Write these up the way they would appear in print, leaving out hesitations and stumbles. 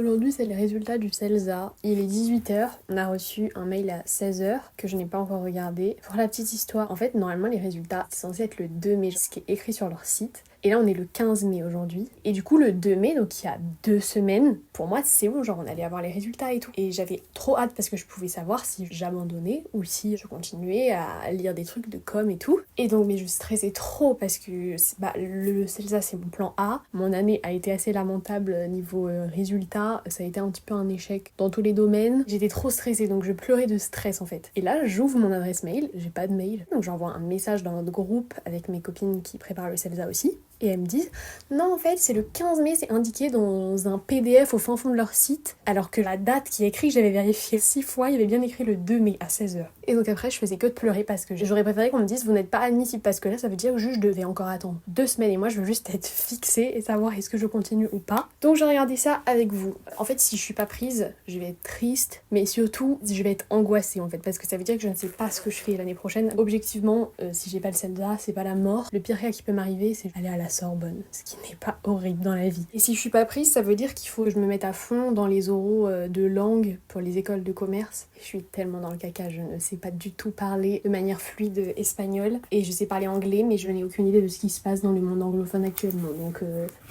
Aujourd'hui, c'est les résultats du CELSA. Il est 18h. On a reçu un mail à 16h que je n'ai pas encore regardé. Pour la petite histoire, en fait, normalement, les résultats, c'est censé être le 2 mai, ce qui est écrit sur leur site. Et là, on est le 15 mai aujourd'hui. Et du coup, le 2 mai, donc il y a 2 semaines, pour moi, c'est bon, genre on allait avoir les résultats et tout. Et j'avais trop hâte parce que je pouvais savoir si j'abandonnais ou si je continuais à lire des trucs de com et tout. Et donc, mais je stressais trop parce que le CELSA, c'est mon plan A. Mon année a été assez lamentable niveau résultats. Ça a été un petit peu un échec dans tous les domaines. J'étais trop stressée, donc je pleurais de stress en fait. Et là, j'ouvre mon adresse mail, j'ai pas de mail. Donc j'envoie un message dans notre groupe avec mes copines qui préparent le CELSA aussi. Et elles me disent non, en fait, c'est le 15 mai, c'est indiqué dans un PDF au fin fond de leur site. Alors que la date qui est écrite, j'avais vérifié 6 fois, il y avait bien écrit le 2 mai à 16h. Et donc après, je faisais que de pleurer parce que j'aurais préféré qu'on me dise vous n'êtes pas admissible. Parce que là, ça veut dire que je devais encore attendre 2 semaines. Et moi, je veux juste être fixée et savoir est-ce que je continue ou pas. Donc j'ai regardé ça avec vous. En fait, si je suis pas prise, je vais être triste. Mais surtout, je vais être angoissée en fait. Parce que ça veut dire que je ne sais pas ce que je fais l'année prochaine. Objectivement, si j'ai pas le CELSA, c'est pas la mort. Le pire cas qui peut m'arriver, c'est aller à la Sorbonne, ce qui n'est pas horrible dans la vie. Et si je suis pas prise, ça veut dire qu'il faut que je me mette à fond dans les oraux de langue pour les écoles de commerce. Je suis tellement dans le caca, je ne sais pas du tout parler de manière fluide espagnol et je sais parler anglais, mais je n'ai aucune idée de ce qui se passe dans le monde anglophone actuellement. Donc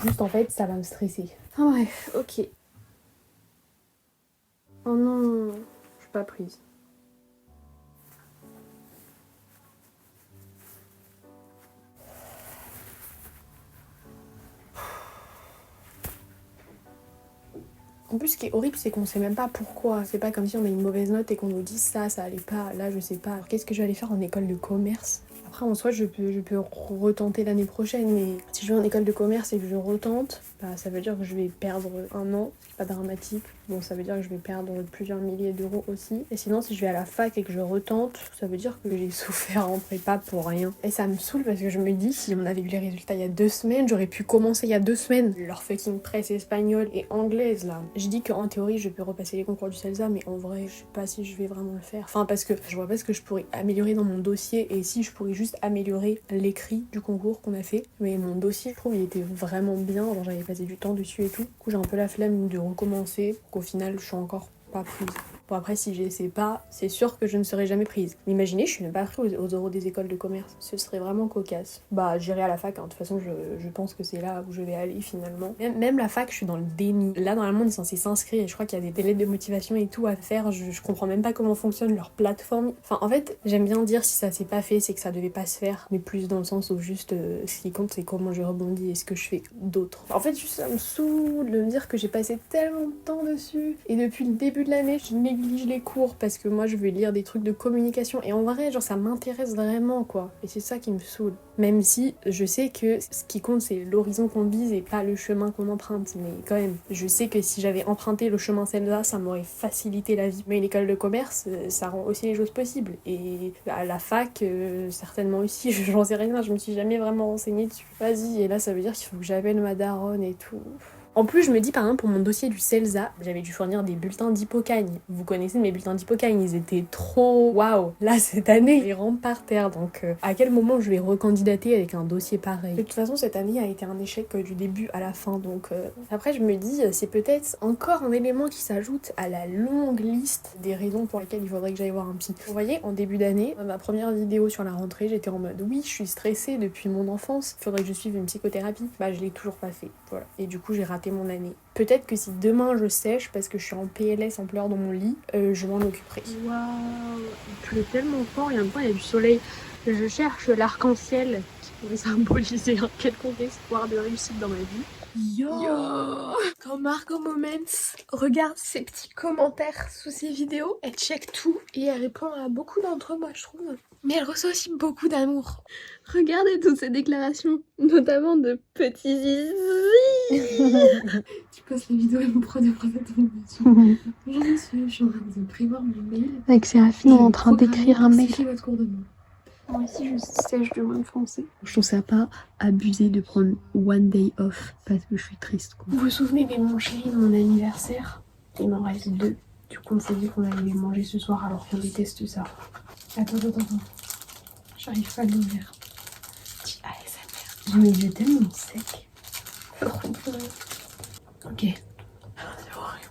juste en fait, ça va me stresser. Enfin bref, ok. Oh non, je suis pas prise. En plus, ce qui est horrible, c'est qu'on sait même pas pourquoi. C'est pas comme si on a une mauvaise note et qu'on nous dit ça allait pas. Là, je sais pas. Alors, qu'est-ce que je vais aller faire en école de commerce ? Après, en soi, je peux retenter l'année prochaine, mais si je vais en école de commerce et que je retente, ça veut dire que je vais perdre un an. C'est pas dramatique. Bon, ça veut dire que je vais perdre plusieurs milliers d'euros aussi. Et sinon, si je vais à la fac et que je retente, ça veut dire que j'ai souffert en prépa pour rien. Et ça me saoule parce que je me dis, si on avait eu les résultats il y a 2 semaines, j'aurais pu commencer il y a 2 semaines. Leur fucking presse espagnole et anglaise, là. Je dis qu'en théorie, je peux repasser les concours du CELSA, mais en vrai, je sais pas si je vais vraiment le faire. Enfin, parce que je vois pas ce que je pourrais améliorer dans mon dossier et si je pourrais juste améliorer l'écrit du concours qu'on a fait. Mais mon dossier, je trouve, il était vraiment bien. Genre, j'avais passé du temps dessus et tout. Du coup, j'ai un peu la flemme de recommencer. Au final, je suis encore pas prise. Bon après, si j'essaie pas, c'est sûr que je ne serai jamais prise. Imaginez, je suis même pas prise aux oraux des écoles de commerce. Ce serait vraiment cocasse. J'irai à la fac, hein. De toute façon, je pense que c'est là où je vais aller finalement. Même la fac, je suis dans le déni. Là, normalement, on est censé s'inscrire et je crois qu'il y a des lettres de motivation et tout à faire. Je comprends même pas comment fonctionne leur plateforme. Enfin, en fait, j'aime bien dire si ça s'est pas fait, c'est que ça devait pas se faire. Mais plus dans le sens où juste, ce qui compte, c'est comment je rebondis et ce que je fais d'autre. En fait, juste ça me saoule de me dire que j'ai passé tellement de temps dessus. Et depuis le début de l'année, je néglige les cours parce que moi je veux lire des trucs de communication et en vrai genre ça m'intéresse vraiment quoi et c'est ça qui me saoule, même si je sais que ce qui compte c'est l'horizon qu'on vise et pas le chemin qu'on emprunte, mais quand même je sais que si j'avais emprunté le chemin CELSA ça m'aurait facilité la vie, mais une école de commerce ça rend aussi les choses possibles et à la fac certainement aussi, j'en sais rien, je me suis jamais vraiment renseignée dessus. Vas-y, et là ça veut dire qu'il faut que j'appelle ma daronne et tout. En plus, je me dis par exemple pour mon dossier du CELSA, j'avais dû fournir des bulletins d'hypocagne. Vous connaissez mes bulletins d'hypocagne, ils étaient trop waouh. Là cette année, ils rentrent par terre. Donc à quel moment je vais recandidater avec un dossier pareil ? De toute façon, cette année a été un échec du début à la fin. Donc après, je me dis c'est peut-être encore un élément qui s'ajoute à la longue liste des raisons pour lesquelles il faudrait que j'aille voir un psy. Vous voyez, en début d'année, ma première vidéo sur la rentrée, j'étais en mode oui, je suis stressée depuis mon enfance. Il faudrait que je suive une psychothérapie. Je l'ai toujours pas fait. Voilà. Et du coup, j'ai raté mon année. Peut-être que si demain je sèche parce que je suis en PLS en pleurs dans mon lit, je m'en occuperai. Waouh, il pleut tellement fort et en même temps il y a du soleil. Je cherche l'arc-en-ciel qui pourrait symboliser un quelconque espoir de réussite dans ma vie. Yo, Quand Margot Moments regarde ses petits commentaires sous ses vidéos, elle check tout et elle répond à beaucoup d'entre eux, moi je trouve. Mais elle reçoit aussi beaucoup d'amour. Regardez toutes ces déclarations, notamment de petits zizi. Tu passes la vidéo et mon pro de présentation. Bonjour monsieur, je suis en train de prévoir mon mail. Avec Séraphine, on est en train d'écrire un mail. Votre cours demain. Moi aussi, je sèche de mon français. Je trouve ça pas abusé de prendre one day off parce que je suis triste, quoi. Vous vous souvenez des mon chéri de mon anniversaire ? Il m'en reste 2. Du coup, on s'est dit qu'on allait les manger ce soir alors qu'on déteste ça. Attends. J'arrive pas à l'ouvrir. Petit ASMR. J'ai mes yeux tellement secs. Ok. C'est horrible.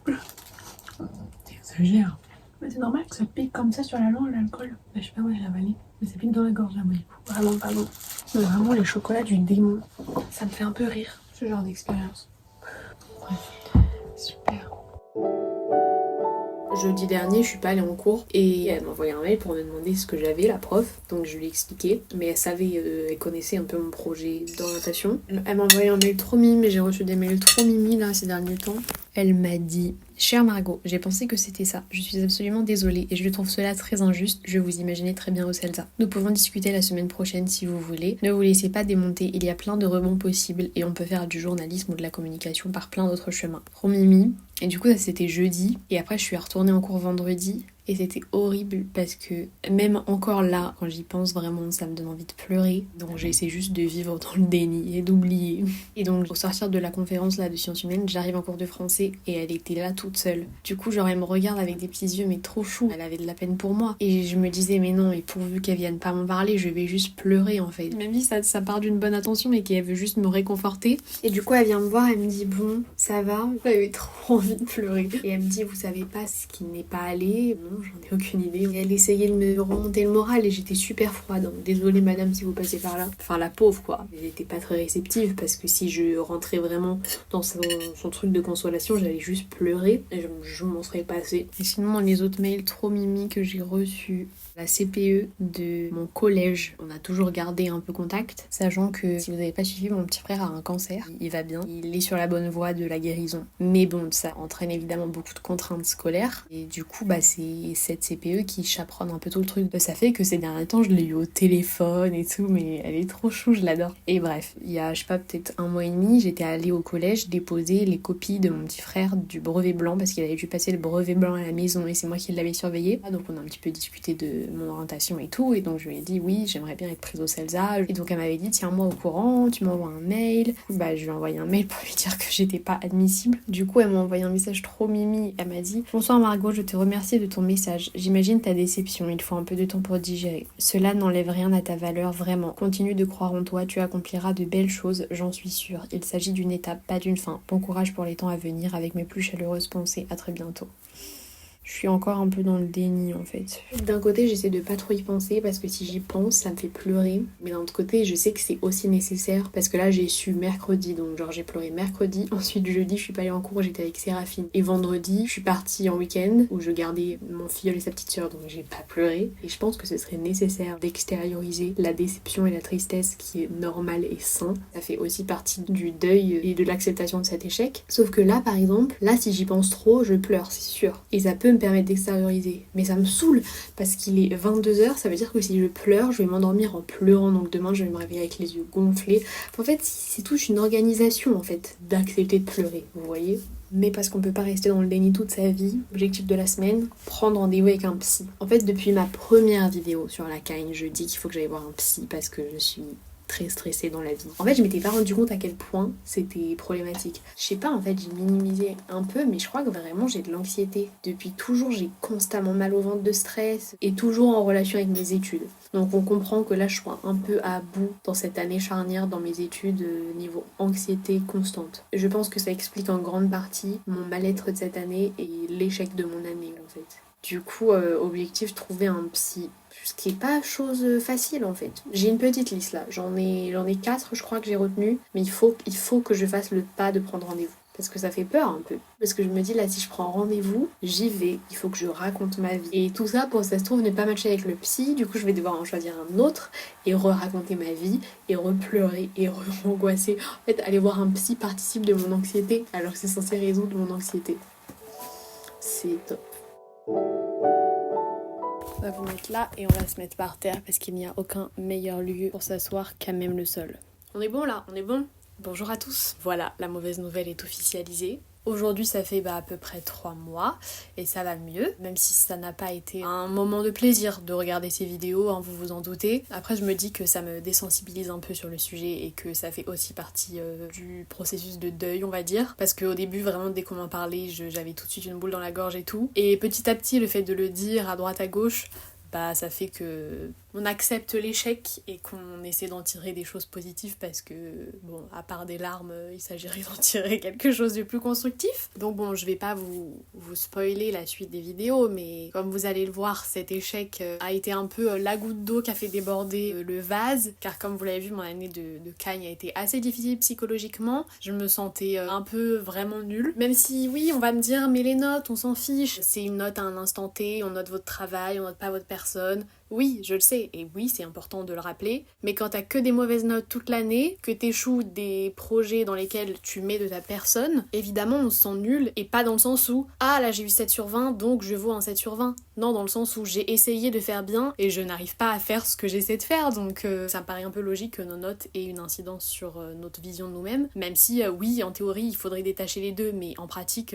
J'exagère. Mais c'est normal que ça pique comme ça sur la langue, l'alcool. Bah, je sais pas, moi j'ai avalé. Mais ça pique dans la gorge là, moi du coup. Vraiment pas bon. Mais vraiment les chocolats du démon. Ça me fait un peu rire, ce genre d'expérience. Bref, super. Jeudi dernier, je suis pas allée en cours et elle m'a envoyé un mail pour me demander ce que j'avais, la prof. Donc je lui ai expliqué, mais elle savait, elle connaissait un peu mon projet d'orientation. Elle m'a envoyé un mail trop mimi, mais j'ai reçu des mails trop mimi là ces derniers temps. Elle m'a dit: Chère Margot, j'ai pensé que c'était ça. Je suis absolument désolée et je trouve cela très injuste. Je vous imaginais très bien au Celsa. Nous pouvons discuter la semaine prochaine si vous voulez. Ne vous laissez pas démonter, il y a plein de rebonds possibles et on peut faire du journalisme ou de la communication par plein d'autres chemins. Romimi. Et du coup, ça c'était jeudi. Et après, je suis retournée en cours vendredi. Et c'était horrible parce que même encore là, quand j'y pense vraiment, ça me donne envie de pleurer. Donc j'essaie juste de vivre dans le déni et d'oublier. Et donc au sortir de la conférence là de sciences humaines, j'arrive en cours de français et elle était là toute seule. Du coup, genre elle me regarde avec des petits yeux mais trop chou. Elle avait de la peine pour moi. Et je me disais mais non, et pourvu qu'elle vienne pas m'en parler, je vais juste pleurer en fait. Même si ça part d'une bonne intention mais qu'elle veut juste me réconforter. Et du coup, elle vient me voir, elle me dit bon, ça va? J'avais trop envie de pleurer. Et elle me dit vous savez pas ce qui n'est pas allé? Non, j'en ai aucune idée. Et elle essayait de me remonter le moral et j'étais super froide. Donc désolée madame si vous passez par là. Enfin la pauvre quoi. Elle était pas très réceptive parce que si je rentrais vraiment dans son truc de consolation, j'allais juste pleurer et je m'en serais passée. Et sinon les autres mails trop mimi que j'ai reçus, la CPE de mon collège, on a toujours gardé un peu contact, sachant que si vous n'avez pas suivi, mon petit frère a un cancer, il va bien, il est sur la bonne voie de la guérison. Mais bon, ça entraîne évidemment beaucoup de contraintes scolaires, et du coup, bah c'est cette CPE qui chaperonne un peu tout le truc. Ça fait que ces derniers temps, je l'ai eu au téléphone et tout, mais elle est trop chou, je l'adore. Et bref, il y a, je sais pas, peut-être 1 mois et demi, j'étais allée au collège déposer les copies de mon petit frère du brevet blanc, parce qu'il avait dû passer le brevet blanc à la maison, et c'est moi qui l'avais surveillé. Donc on a un petit peu discuté de mon orientation et tout, et donc je lui ai dit oui, j'aimerais bien être prise au CELSA, et donc elle m'avait dit tiens-moi au courant, tu m'envoies un mail. Bah je lui ai envoyé un mail pour lui dire que j'étais pas admissible. Du coup elle m'a envoyé un message trop mimi, elle m'a dit bonsoir Margot, je te remercie de ton message, j'imagine ta déception, il faut un peu de temps pour digérer. Cela n'enlève rien à ta valeur, vraiment. Continue de croire en toi, tu accompliras de belles choses, j'en suis sûre. Il s'agit d'une étape, pas d'une fin. Bon courage pour les temps à venir, avec mes plus chaleureuses pensées, à très bientôt. Je suis encore un peu dans le déni en fait. D'un côté, j'essaie de pas trop y penser parce que si j'y pense, ça me fait pleurer. Mais d'un autre côté, je sais que c'est aussi nécessaire parce que là, j'ai su mercredi, donc genre j'ai pleuré mercredi. Ensuite, jeudi, je suis pas allée en cours, j'étais avec Séraphine. Et vendredi, je suis partie en week-end où je gardais mon filleul et sa petite sœur, donc j'ai pas pleuré. Et je pense que ce serait nécessaire d'extérioriser la déception et la tristesse qui est normale et sain. Ça fait aussi partie du deuil et de l'acceptation de cet échec. Sauf que là, par exemple, là, si j'y pense trop, je pleure, c'est sûr. Et ça peut me permettre d'extérioriser. Mais ça me saoule parce qu'il est 22h, ça veut dire que si je pleure, je vais m'endormir en pleurant, donc demain je vais me réveiller avec les yeux gonflés. En fait, c'est toute une organisation en fait d'accepter de pleurer, vous voyez. Mais parce qu'on peut pas rester dans le déni toute sa vie. Objectif de la semaine, prendre rendez-vous avec un psy. En fait, depuis ma première vidéo sur la Kine, je dis qu'il faut que j'aille voir un psy parce que je suis très stressée dans la vie. En fait, je m'étais pas rendu compte à quel point c'était problématique. Je sais pas, en fait, j'ai minimisé un peu, mais je crois que vraiment j'ai de l'anxiété. Depuis toujours, j'ai constamment mal au ventre de stress et toujours en relation avec mes études. Donc on comprend que là, je suis un peu à bout dans cette année charnière dans mes études niveau anxiété constante. Je pense que ça explique en grande partie mon mal-être de cette année et l'échec de mon année, en fait. Du coup, objectif, trouver un psy. Ce qui est pas chose facile en fait. J'ai une petite liste là, j'en ai 4 je crois que j'ai retenu, mais il faut que je fasse le pas de prendre rendez-vous. Parce que ça fait peur un peu. Parce que je me dis là, si je prends rendez-vous, j'y vais, il faut que je raconte ma vie. Et tout ça, pour ça se trouve, ne pas matcher avec le psy, du coup je vais devoir en choisir un autre et re-raconter ma vie, et re-pleurer, et re-angoisser. En fait, aller voir un psy participe de mon anxiété, alors que c'est censé résoudre mon anxiété. C'est top. On va vous mettre là et on va se mettre par terre parce qu'il n'y a aucun meilleur lieu pour s'asseoir qu'à même le sol. On est bon là, on est bon? Bonjour à tous. Voilà, la mauvaise nouvelle est officialisée. Aujourd'hui, ça fait à peu près 3 mois et ça va mieux, même si ça n'a pas été un moment de plaisir de regarder ces vidéos, hein, vous vous en doutez. Après, je me dis que ça me désensibilise un peu sur le sujet et que ça fait aussi partie du processus de deuil, on va dire. Parce qu'au début, vraiment, dès qu'on m'en parlait, j'avais tout de suite une boule dans la gorge et tout. Et petit à petit, le fait de le dire à droite à gauche, bah ça fait que on accepte l'échec et qu'on essaie d'en tirer des choses positives parce que, bon, à part des larmes, il s'agirait d'en tirer quelque chose de plus constructif. Donc bon, je vais pas vous spoiler la suite des vidéos, mais comme vous allez le voir, cet échec a été un peu la goutte d'eau qui a fait déborder le vase, car comme vous l'avez vu, mon année de Cagne a été assez difficile psychologiquement. Je me sentais un peu vraiment nulle. Même si, oui, on va me dire, mais les notes, on s'en fiche. C'est une note à un instant T, on note votre travail, on note pas votre personne. Oui, je le sais, et oui, c'est important de le rappeler, mais quand t'as que des mauvaises notes toute l'année, que t'échoues des projets dans lesquels tu mets de ta personne, évidemment on se sent nul, et pas dans le sens où « Ah, là j'ai eu 7 sur 20, donc je vaux un 7 sur 20 ». Non, dans le sens où j'ai essayé de faire bien, et je n'arrive pas à faire ce que j'essaie de faire, donc ça me paraît un peu logique que nos notes aient une incidence sur notre vision de nous-mêmes, même si, oui, en théorie, il faudrait détacher les deux, mais en pratique...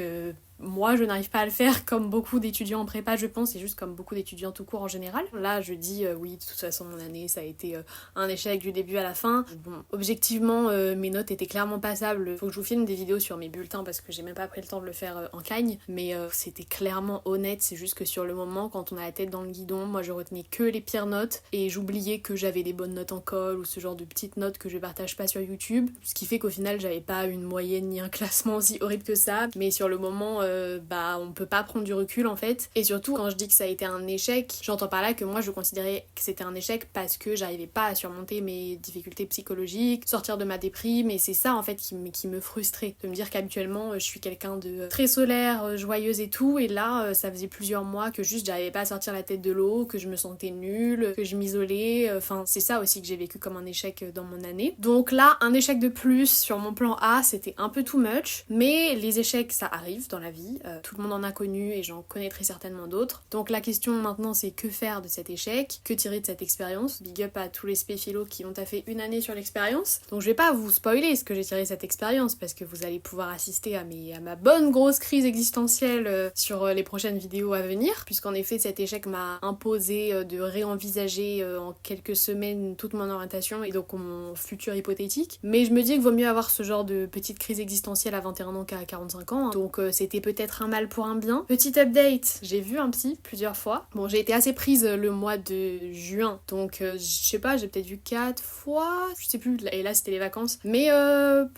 moi, je n'arrive pas à le faire comme beaucoup d'étudiants en prépa, je pense, et juste comme beaucoup d'étudiants tout court en général. Là, je dis oui, de toute façon, mon année, ça a été un échec du début à la fin. Bon, objectivement, mes notes étaient clairement passables. Faut que je vous filme des vidéos sur mes bulletins parce que j'ai même pas pris le temps de le faire en Cagne, mais c'était clairement honnête. C'est juste que sur le moment, quand on a la tête dans le guidon, moi, je retenais que les pires notes et j'oubliais que j'avais des bonnes notes en colle ou ce genre de petites notes que je partage pas sur YouTube. Ce qui fait qu'au final, j'avais pas une moyenne ni un classement aussi horrible que ça, mais sur le moment, bah on peut pas prendre du recul en fait. Et surtout quand je dis que ça a été un échec, j'entends par là que moi je considérais que c'était un échec parce que j'arrivais pas à surmonter mes difficultés psychologiques, sortir de ma déprime, et c'est ça en fait qui me frustrait. De me dire qu'habituellement je suis quelqu'un de très solaire, joyeuse et tout, et là ça faisait plusieurs mois que juste j'arrivais pas à sortir la tête de l'eau, que je me sentais nulle, que je m'isolais, enfin c'est ça aussi que j'ai vécu comme un échec dans mon année. Donc là, un échec de plus sur mon plan A, c'était un peu too much, mais les échecs ça arrive dans la vie, tout le monde en a connu et j'en connaîtrai certainement d'autres. Donc la question maintenant c'est que faire de cet échec, que tirer de cette expérience. Big up à tous les spéphilos qui ont taffé une année sur l'expérience. Donc je vais pas vous spoiler ce que j'ai tiré de cette expérience parce que vous allez pouvoir assister à ma bonne grosse crise existentielle sur les prochaines vidéos à venir, puisqu'en effet cet échec m'a imposé de réenvisager en quelques semaines toute mon orientation et donc mon futur hypothétique. Mais je me dis qu'il vaut mieux avoir ce genre de petite crise existentielle à 21 ans qu'à 45 ans. Donc c'était peut-être un mal pour un bien. Petit update, j'ai vu un psy plusieurs fois. Bon, j'ai été assez prise le mois de juin, donc je sais pas, j'ai peut-être vu 4 fois, je sais plus, et là c'était les vacances. Mais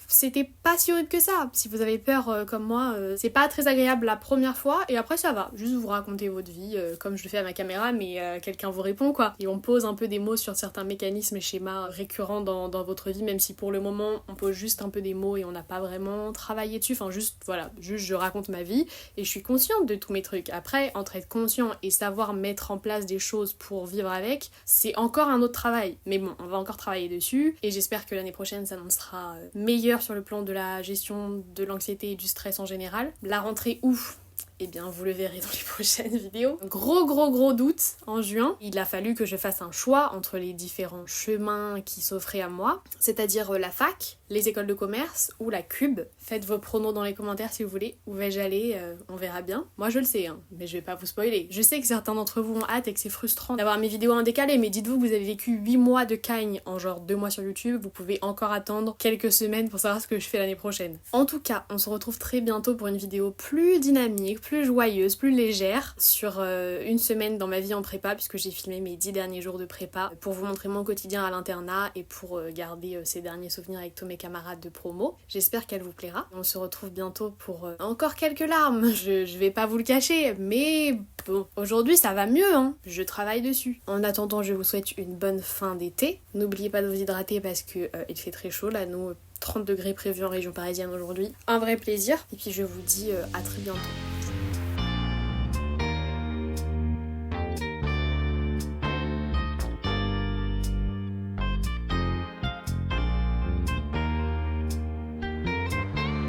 c'était pas si horrible que ça. Si vous avez peur comme moi, c'est pas très agréable la première fois, et après ça va. Juste vous racontez votre vie comme je le fais à ma caméra, mais quelqu'un vous répond quoi. Et on pose un peu des mots sur certains mécanismes et schémas récurrents dans votre vie, même si pour le moment on pose juste un peu des mots et on n'a pas vraiment travaillé dessus. Enfin juste, voilà, juste je raconte ma vie et je suis consciente de tous mes trucs. Après, entre être conscient et savoir mettre en place des choses pour vivre avec, c'est encore un autre travail. Mais bon, on va encore travailler dessus et j'espère que l'année prochaine s'annoncera meilleure sur le plan de la gestion de l'anxiété et du stress en général. La rentrée, ouf! Eh bien, vous le verrez dans les prochaines vidéos. Gros doute en juin. Il a fallu que je fasse un choix entre les différents chemins qui s'offraient à moi, c'est-à-dire la fac, les écoles de commerce ou la cube. Faites vos pronos dans les commentaires si vous voulez. Où vais-je aller? On verra bien. Moi, je le sais, hein, mais je vais pas vous spoiler. Je sais que certains d'entre vous ont hâte et que c'est frustrant d'avoir mes vidéos en décalé, mais dites-vous que vous avez vécu 8 mois de Cagne en genre 2 mois sur YouTube. Vous pouvez encore attendre quelques semaines pour savoir ce que je fais l'année prochaine. En tout cas, on se retrouve très bientôt pour une vidéo plus dynamique, plus joyeuse, plus légère, sur une semaine dans ma vie en prépa, puisque j'ai filmé mes 10 derniers jours de prépa pour vous montrer mon quotidien à l'internat et pour garder ces derniers souvenirs avec tous mes camarades de promo. J'espère qu'elle vous plaira. On se retrouve bientôt pour encore quelques larmes, je vais pas vous le cacher, mais bon, aujourd'hui ça va mieux, hein. Je travaille dessus. En attendant, je vous souhaite une bonne fin d'été. N'oubliez pas de vous hydrater parce que il fait très chaud là, nous 30 degrés prévus en région parisienne aujourd'hui. Un vrai plaisir, et puis je vous dis à très bientôt.